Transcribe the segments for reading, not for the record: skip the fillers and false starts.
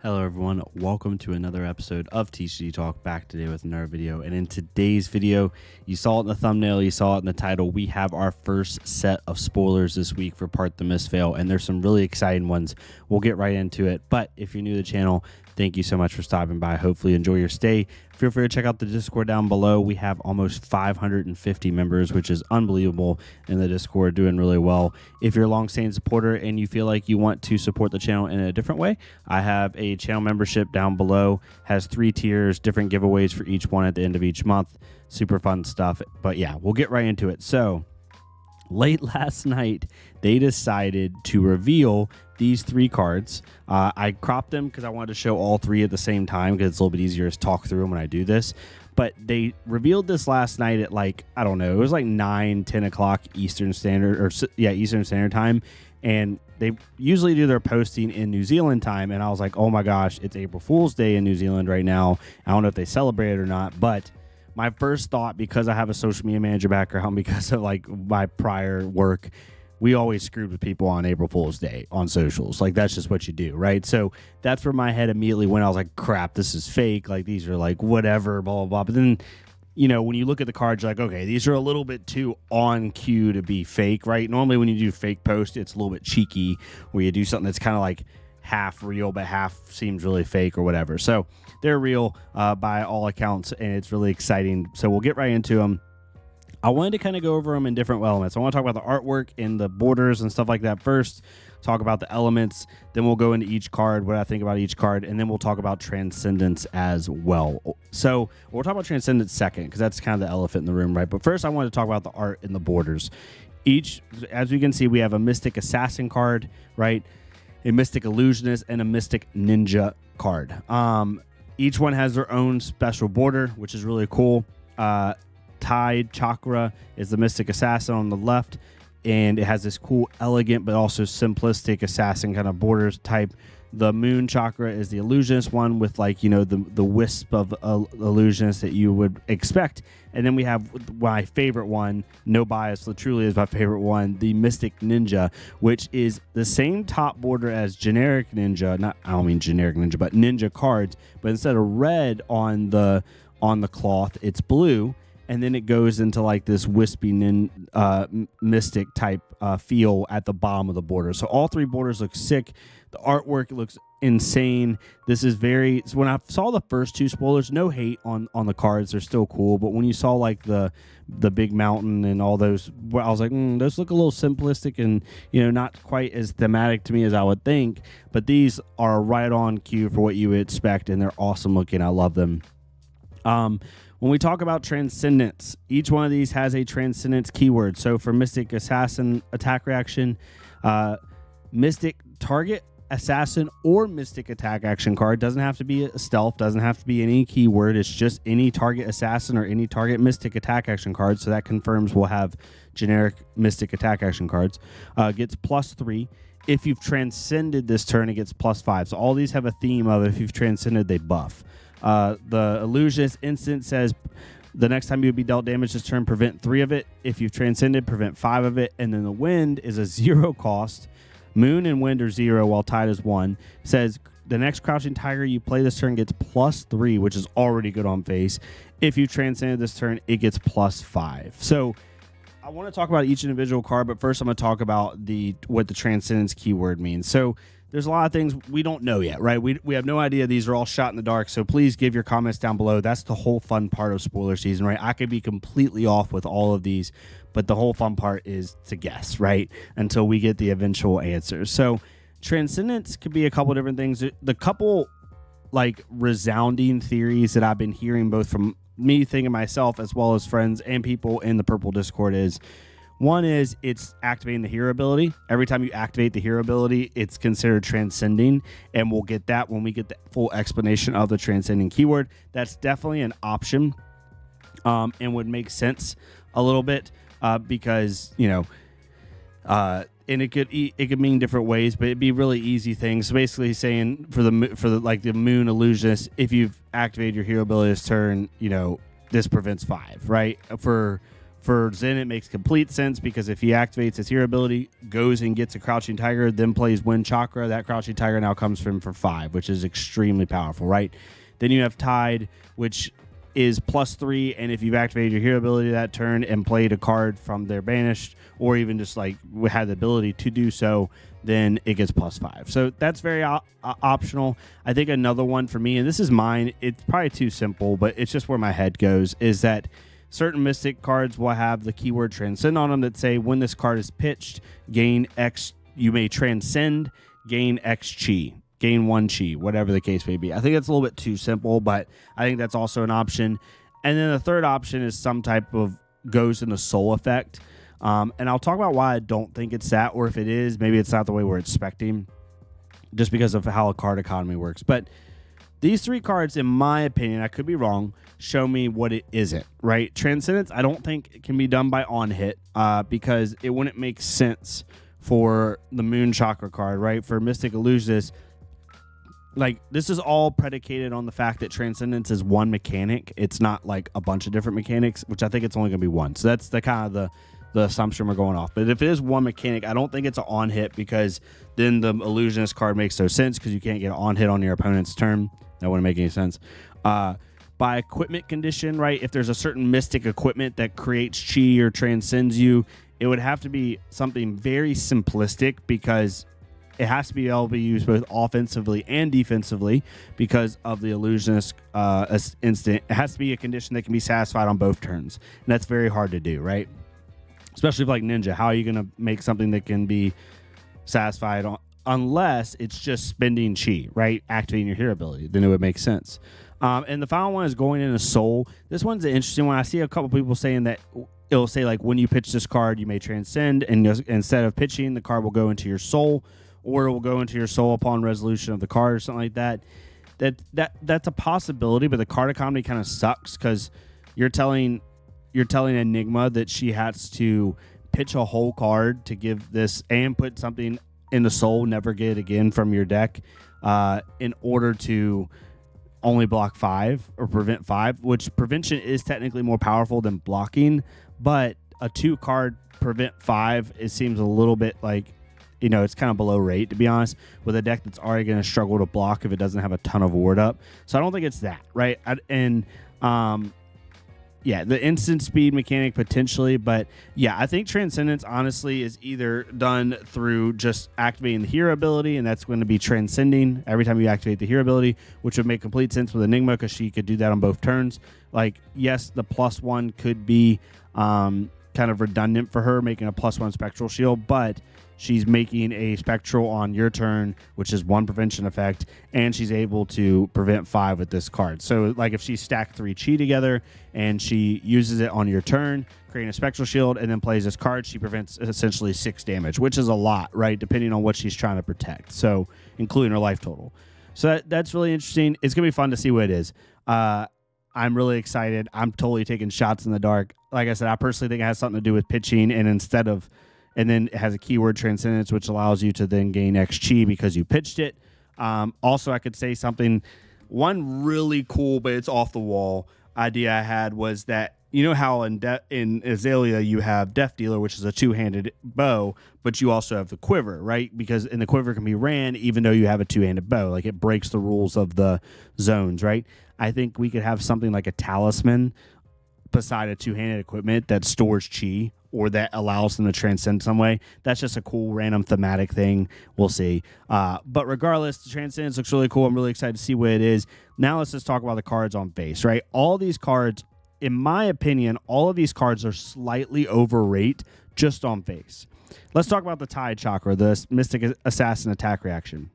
Hello everyone, welcome to another episode of TCG Talk, back today with another video. And in today's video, you saw it in the thumbnail, you saw it in the title, we have our first set of spoilers this week for Part the Mistveil, and there's some really exciting ones. We'll get right into it, but if you're new to the channel, thank you so much for stopping by. Hopefully you enjoy your stay. Feel free to check out the Discord down below. We have almost 550 members, which is unbelievable in the Discord, doing really well. If you're a long-standing supporter and you feel like you want to support the channel in a different way, I have a channel membership down below. Has 3 tiers, different giveaways for each one at the end of each month. Super fun stuff. But yeah, we'll get right into it. So late last night, they decided to reveal these 3 cards. I cropped them because I wanted to show all 3 at the same time because it's a little bit easier to talk through them when I do this. But they revealed this last night at, like, I don't know, it was like 9-10 o'clock Eastern Standard, or yeah, Eastern Standard Time. And they usually do their posting in New Zealand time. And I was like, oh my gosh, it's April Fool's Day in New Zealand right now. I don't know if they celebrate it or not, but my first thought, because I have a social media manager background, because of like my prior work, we always screwed with people on April Fool's Day on socials. Like, that's just what you do, right? So that's where my head immediately went. I was like, crap, this is fake. Like, these are like whatever, blah, blah, blah. But then, you know, when you look at the cards, you're like, okay, these are a little bit too on cue to be fake, right? Normally when you do fake post, it's a little bit cheeky, where you do something that's kind of like half real but half seems really fake or whatever. So they're real by all accounts, and it's really exciting. So we'll get right into them. I wanted to kind of go over them in different elements. I want to talk about the artwork and the borders and stuff like that first, talk about the elements, then we'll go into each card, what I think about each card, and then we'll talk about Transcendence as well. So we'll talk about Transcendence second, because that's kind of the elephant in the room, right? But first I want to talk about the art and the borders. Each, as you can see, we have a Mystic Assassin card, right? A Mystic Illusionist, and a Mystic Ninja card. Each one has their own special border, which is really cool. Tide Chakra is the Mystic Assassin on the left, and it has this cool, elegant, but also simplistic assassin kind of borders type. The Moon Chakra is the Illusionist one with, like, you know, the wisp of illusions that you would expect. And then we have my favorite one, no bias, truly is my favorite one, the Mystic Ninja, which is the same top border as generic Ninja. I don't mean generic Ninja, but Ninja cards. But instead of red on the cloth, it's blue. And then it goes into like this wispy mystic type feel at the bottom of the border. So all 3 borders look sick. The artwork looks insane. This is very, so when I saw the first 2 spoilers, no hate on the cards, they're still cool. But when you saw like the big mountain and all those, I was like, those look a little simplistic and, you know, not quite as thematic to me as I would think. But these are right on cue for what you would expect, and they're awesome looking. I love them. When we talk about Transcendence, each one of these has a Transcendence keyword. So for Mystic Assassin attack reaction, Mystic Target Assassin or Mystic Attack action card, doesn't have to be a stealth, doesn't have to be any keyword. It's just any target assassin or any target Mystic Attack action card. So that confirms we'll have generic Mystic Attack action cards. Gets +3. If you've transcended this turn, it gets +5. So all these have a theme of, if you've transcended, they buff. The Illusionist instant says the next time you would be dealt damage this turn, prevent 3 of it. If you've transcended, prevent 5 of it. And then the Wind is a 0 cost. Moon and Wind are 0, while Tide is 1. Says the next Crouching Tiger you play this turn gets +3, which is already good on face. If you transcended this turn, it gets +5. So I want to talk about each individual card, but first I'm going to talk about what the Transcendence keyword means. So there's a lot of things we don't know yet, right? We have no idea. These are all shot in the dark. So please give your comments down below. That's the whole fun part of spoiler season, right? I could be completely off with all of these, but the whole fun part is to guess, right? Until we get the eventual answers. So Transcendence could be a couple different things. The couple like resounding theories that I've been hearing, both from me thinking myself as well as friends and people in the Purple Discord, is one is it's activating the hero ability. Every time you activate the hero ability, it's considered transcending, and we'll get that when we get the full explanation of the transcending keyword. That's definitely an option, and would make sense a little bit because, you know, and it could mean different ways, but it'd be really easy things. So basically saying for the Moon Illusionist, if you've activated your hero ability this turn, you know, this prevents 5, right? For For Zen, it makes complete sense because if he activates his hero ability, goes and gets a Crouching Tiger, then plays Wind Chakra, that Crouching Tiger now comes from for 5, which is extremely powerful, right? Then you have Tide, which is +3, and if you've activated your hero ability that turn and played a card from their banished, or even just like had the ability to do so, then it gets +5. So that's very optional. I think another one for me, and this is mine, it's probably too simple, but it's just where my head goes, is that certain Mystic cards will have the keyword Transcend on them that say when this card is pitched, gain X, you may transcend, gain X chi, gain 1 chi, whatever the case may be. I think that's a little bit too simple, but I think that's also an option. And then the third option is some type of goes in the soul effect. And I'll talk about why I don't think it's that, or if it is, maybe it's not the way we're expecting, just because of how a card economy works. But these 3 cards, in my opinion, I could be wrong, show me what it isn't, right? Transcendence, I don't think it can be done by on-hit because it wouldn't make sense for the Moon Chakra card, right? For Mystic Illusionist, like, this is all predicated on the fact that Transcendence is one mechanic. It's not like a bunch of different mechanics, which I think it's only going to be one. So that's the kind of the assumption we're going off. But if it is one mechanic, I don't think it's an on-hit because then the Illusionist card makes no sense because you can't get an on-hit on your opponent's turn. That wouldn't make any sense. By equipment condition, right? If there's a certain Mystic equipment that creates chi or transcends you, it would have to be something very simplistic because it has to be able to be used both offensively and defensively because of the Illusionist instant. It has to be a condition that can be satisfied on both turns. And that's very hard to do, right? Especially for like Ninja. How are you going to make something that can be satisfied on, unless it's just spending chi, right? Activating your hero ability. Then it would make sense. And the final one is going into Soul. This one's an interesting one. I see a couple people saying that it'll say like when you pitch this card, you may transcend, and instead of pitching, the card will go into your Soul, or it will go into your Soul upon resolution of the card or something like that. That's a possibility, but the card economy kind of sucks because you're telling Enigma that she has to pitch a whole card to give this and put something in the Soul, never get it again from your deck, in order to only block 5 or prevent 5, which prevention is technically more powerful than blocking, but a 2-card prevent 5, it seems a little bit like, you know, it's kind of below rate, to be honest, with a deck that's already going to struggle to block if it doesn't have a ton of ward up. So I don't think it's that, right? Yeah, the instant speed mechanic potentially, but yeah, I think Transcendence honestly is either done through just activating the hero ability, and that's going to be transcending every time you activate the hero ability, which would make complete sense with Enigma because she could do that on both turns. Like, yes, the +1 could be kind of redundant for her, making a +1 spectral shield, but she's making a spectral on your turn, which is 1 prevention effect, and she's able to prevent 5 with this card. So, like, if she stacked 3 chi together and she uses it on your turn, creating a spectral shield, and then plays this card, she prevents essentially 6 damage, which is a lot, right? Depending on what she's trying to protect. So, including her life total. So that's really interesting. It's gonna be fun to see what it is. I'm really excited. I'm totally taking shots in the dark. Like I said, I personally think it has something to do with pitching, and then it has a keyword Transcendence, which allows you to then gain X chi because you pitched it. Also, I could say something, one really cool, but it's off the wall idea I had was that, you know how in Azalea you have Death Dealer, which is a 2-handed bow, but you also have the quiver, right? Because in the quiver can be ran even though you have a 2-handed bow. Like, it breaks the rules of the zones, right? I think we could have something like a talisman beside a 2-handed equipment that stores chi or that allows them to transcend some way. That's just a cool random thematic thing. We'll see. But regardless, the Transcendence looks really cool. I'm really excited to see what it is. Now let's just talk about the cards on base, right? All these cards, in my opinion, all of these cards are slightly overrated just on face. Let's talk about the Tide Chakra, the Mystic Assassin attack reaction.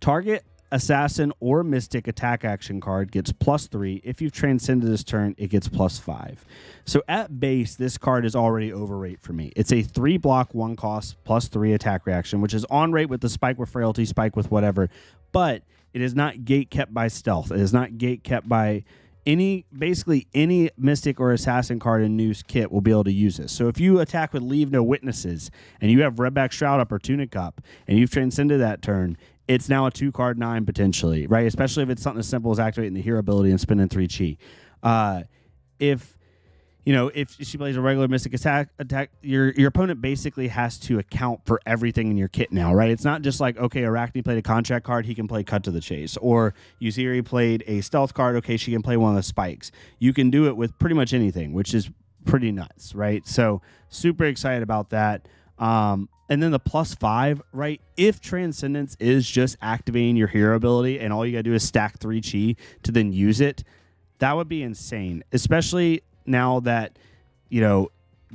Target Assassin or Mystic attack action card gets +3. If you've transcended this turn, it gets +5. So at base, this card is already overrated for me. It's a 3-block, 1-cost, +3 attack reaction, which is on rate with the spike with frailty, spike with whatever, but it is not gate kept by stealth. It is not gate kept by basically any Mystic or Assassin card in Noose kit will be able to use this. So if you attack with Leave No Witnesses and you have Redback Shroud up or Tunic up and you've transcended that turn, it's now a 2-card 9 potentially, right? Especially if it's something as simple as activating the hero ability and spending 3 chi. if she plays a regular Mystic attack, your opponent basically has to account for everything in your kit now, right? It's not just like, okay, Arachne played a contract card, he can play Cut to the Chase. Or Uziri played a stealth card, okay, she can play one of the spikes. You can do it with pretty much anything, which is pretty nuts, right? So super excited about that. And then the +5, right? If Transcendence is just activating your hero ability and all you got to do is stack 3 chi to then use it, that would be insane, especially now that,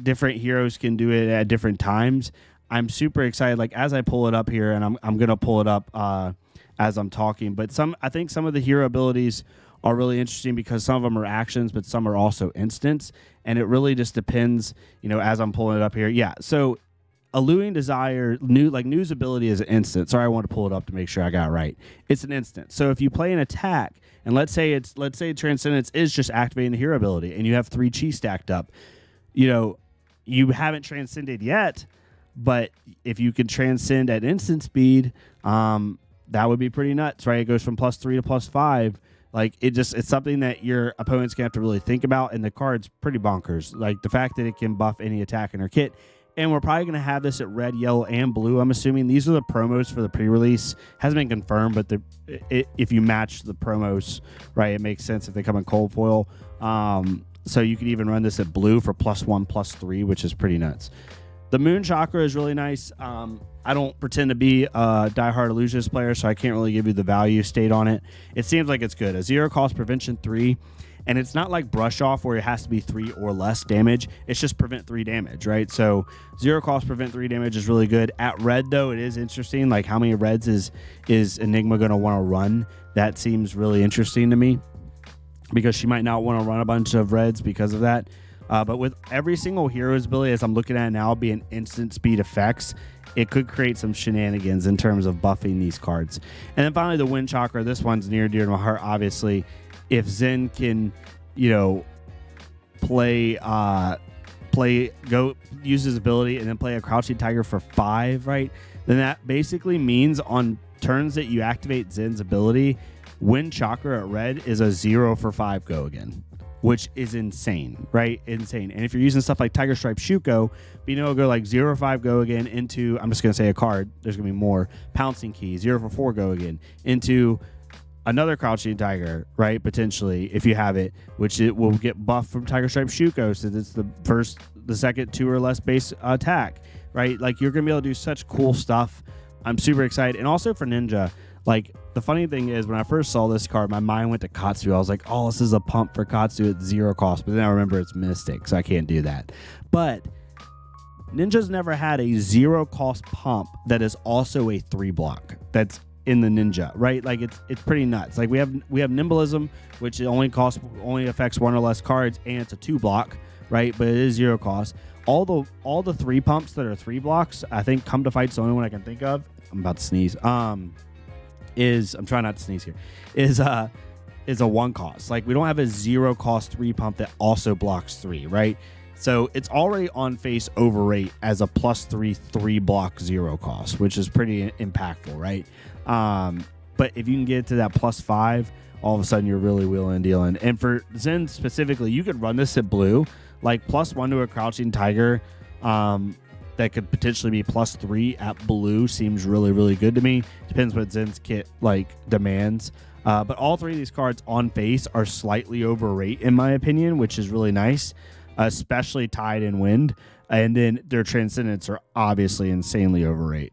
different heroes can do it at different times. I'm super excited. Like, as I pull it up here, and I'm going to pull it up as I'm talking, but I think some of the hero abilities are really interesting because some of them are actions, but some are also instants. And it really just depends, as I'm pulling it up here. Yeah. So Alluring Desire, News ability is an instant. Sorry, I want to pull it up to make sure I got it right. It's an instant. So if you play an attack, and let's say Transcendence is just activating the hero ability, and you have 3 chi stacked up, you haven't transcended yet, but if you can transcend at instant speed, that would be pretty nuts, right? It goes from +3 to +5. Like, it's something that your opponent's gonna have to really think about, and the card's pretty bonkers. Like, the fact that it can buff any attack in her kit. And we're probably going to have this at red, yellow, and blue. I'm assuming these are the promos for the pre-release. Hasn't been confirmed, but if you match the promos, right, it makes sense if they come in cold foil. So you could even run this at blue for +1, +3, which is pretty nuts. The Moon Chakra is really nice. I don't pretend to be a diehard Illusionist player, so I can't really give you the value state on it. It seems like it's good. A 0-cost prevention 3. And it's not like Brush Off where it has to be 3 or less damage. It's just prevent 3 damage, right? So 0-cost prevent 3 damage is really good. At red, though, it is interesting. Like, how many reds is Enigma going to want to run? That seems really interesting to me because she might not want to run a bunch of reds because of that. But with every single hero's ability, as I'm looking at it now, being instant speed effects, it could create some shenanigans in terms of buffing these cards. And then finally, the Wind Chakra. This one's near and dear to my heart, obviously. If Zen can, use his ability and then play a Crouching Tiger for 5, right? Then that basically means on turns that you activate Zen's ability, Wind Chakra at red is a 0 for 5 go again, which is insane, right? Insane. And if you're using stuff like Tiger Stripe Shuko, Bino will go like 0 for 5 go again into, I'm just going to say a card, there's going to be more, Pouncing Key, 0 for 4 go again, into another Crouching Tiger, right? Potentially, if you have it, which it will get buffed from Tiger Stripe Shuko since it's the second 2 or less base attack, right? Like, you're going to be able to do such cool stuff. I'm super excited. And also for Ninja, like, the funny thing is, when I first saw this card, my mind went to Katsu. I was like, oh, this is a pump for Katsu at 0 cost. But then I remember it's Mystic, so I can't do that. But Ninja's never had a 0-cost pump that is also a 3 block. That's in the Ninja, right? Like, it's pretty nuts. Like, we have Nimblism, which only affects 1 or less cards, and it's a 2 block, right? But it is 0 cost. All the 3 pumps that are 3 blocks, I think Come to Fight's the only one I can think of. I'm about to sneeze. I'm trying not to sneeze here. Is a 1 cost. Like, we don't have a 0-cost 3 pump that also blocks 3, right? So it's already on face overrate as a +3 3 block 0 cost, which is pretty impactful, right? But if you can get to that +5, all of a sudden you're really wheeling and dealing. And for Zen specifically, you could run this at blue, like +1 to a Crouching Tiger. That could potentially be +3 at blue. Seems really, really good to me. Depends what Zen's kit demands. But all 3 of these cards on face are slightly overrate in my opinion, which is really nice, especially Tide and Wind. And then their Transcendents are obviously insanely overrate.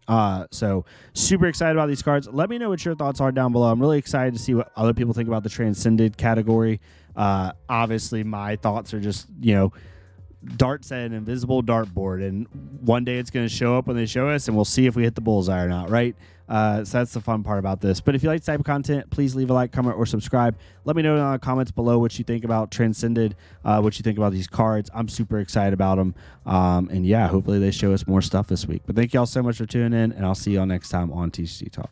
So super excited about these cards. Let me know what your thoughts are down below. I'm really excited to see what other people think about the Transcended category. Obviously, my thoughts are just, darts at an invisible dartboard, and one day it's going to show up when they show us, and we'll see if we hit the bullseye or not, right? So that's the fun part about this. But if you like this type of content, please leave a like, comment, or subscribe. Let me know in the comments below what you think about Transcended, what you think about these cards. I'm super excited about them. And yeah, hopefully they show us more stuff this week. But thank you all so much for tuning in, and I'll see y'all next time on TCG Talk.